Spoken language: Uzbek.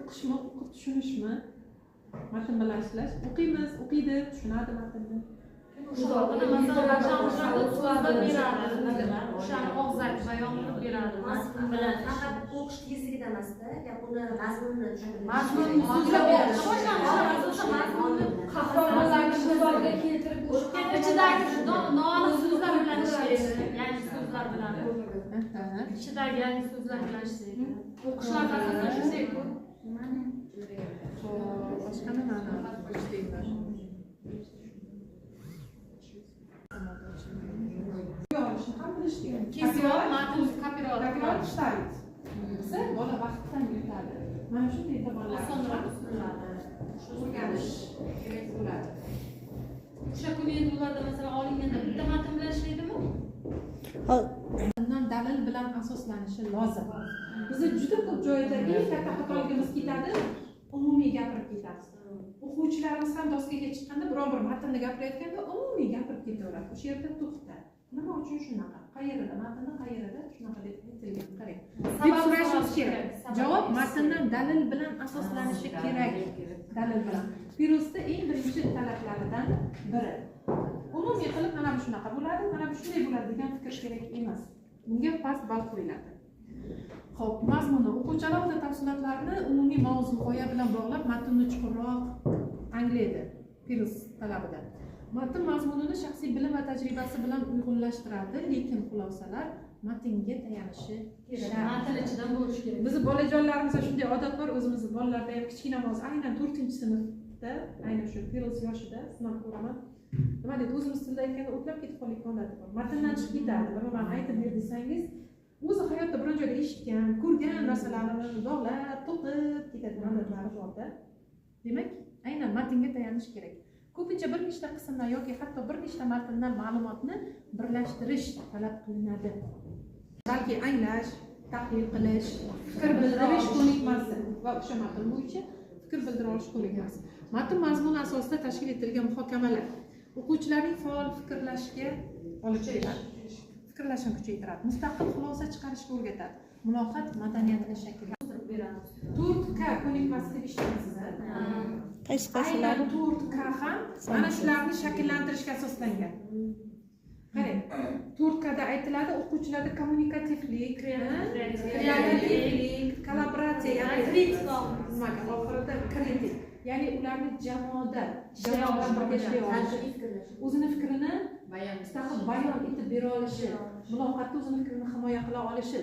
o'qishmi, o'qib tushunishmi, matn bilan ishlash. O'qiymiz, o'qiydi, tushunadi matnni. O'shani og'zaki bayon qilib beradi. Mazmun bilan faqat o'qish tezligida emasda, uni mazmunini tushuntiradi. Mazmunni so'zlab beradi. Mazmunni qahramonlarni mizolga keltirib ichidagi noaniq so'zlar bilan ishlaydi. Yangi so'zlar bilan. Ichidagi yangi so'zlar bilan ishlaydi. O'qishlarda asosan shunday-ku. Boshqa nimani ishlaydi? Ham bilish kerak. Kesiyot, matn, kopirovat. Takror ishlaydi. Biza bola vaqtdan yutadi. Mana shunday e'tiborlar Osonroq usullari. o'rganish kerak bo'ladi. O'sha kuni endi ularda masalan olinganda bitta matn bilan ishlaydimi? Bundan dalil bilan asoslanishi lozim. Biz juda ko'p joyda eng katta xatoligimiz ketadi, umumiy gapirib ketamiz. O'quvchilarimiz ham doskaga chiqqanda biror bir matnni gapirayotganda umumiy gapirib ketaveradi. O'sha yerda to'xta. Nima uchun shunaqa? Qayerida? Matnda qayerida? Shunaqa deb aytilgan. Qarang. Deb so'rashimiz kerak. Javob matndan dalil bilan asoslanishi kerak. Dalil bilan. Pirusda eng birinchi talablaridan biri. Umumiy qilib mana bu shunaqa bo'ladi, mana bu shunday bo'ladi degan fikr kerak emas. Bunga past ball qo'yiladi. Xo'p, mazmunni o'quvchi alohida tafsilotlarni umumiy mavzu g'oya bilan bog'lab matnni chuqurroq anglaydi. Pirus talabida. Matn mazmunini shaxsiy bilim va tajribasi bilan uyg'unlashtiradi, lekin xulosalar matnga tayanishi kerak. Matn ichidan bo'lishi kerak. Bizni bolajonlarimizda shunday odat bor, o'zimizni bolalarda ham kichkinamiz aynan 4-sinfda, aynan shu Pirus yoshida sinab ko'raman. Nima deydi, o'zimiz tilda aytganda o'tlab ketib qolgan odati bor. Matndan chiqib ketadi, biror aytib ber desangiz, o'zi hayotda biron joyda eshitgan, ko'rgan narsalarini dog'lab, to'qib ketadigan odatlari bor-da. Demak, aynan matnga tayanish kerak. Ko'pincha bir nechta qismdan yoki hatto bir nechta matndan ma'lumotni birlashtirish talab qilinadi. Balki anglash, tahlil qilish, fikr bildirish ko'nikmasi va o'sha matn bo'yicha fikr bildira olish ko'nikmasi. Matn mazmuni asosida tashkil etilgan muhokamalar o'quvchilarning faol fikrlashiga olib keladi. Fikrlashni kuchaytiradi, mustaqil xulosa chiqarishga o'rgatadi, muloqot madaniyatini shakllantirib beradi. 4K ko'nikmasi deb eshitgansiz. Aynan 4K ham mana shularni shakllantirishga asoslangan. Qarang, 4K da aytiladi, o'quvchilarda kommunikativlik, kreativlik, kollaboratsiya, kritik, oxirida kritik. Ya'ni ularni jamoada bilan birga ishlay olishi, o'zini fikrini mustaqil bayon etib bera olishi, muloqotda o'zini fikrini himoya qila olishi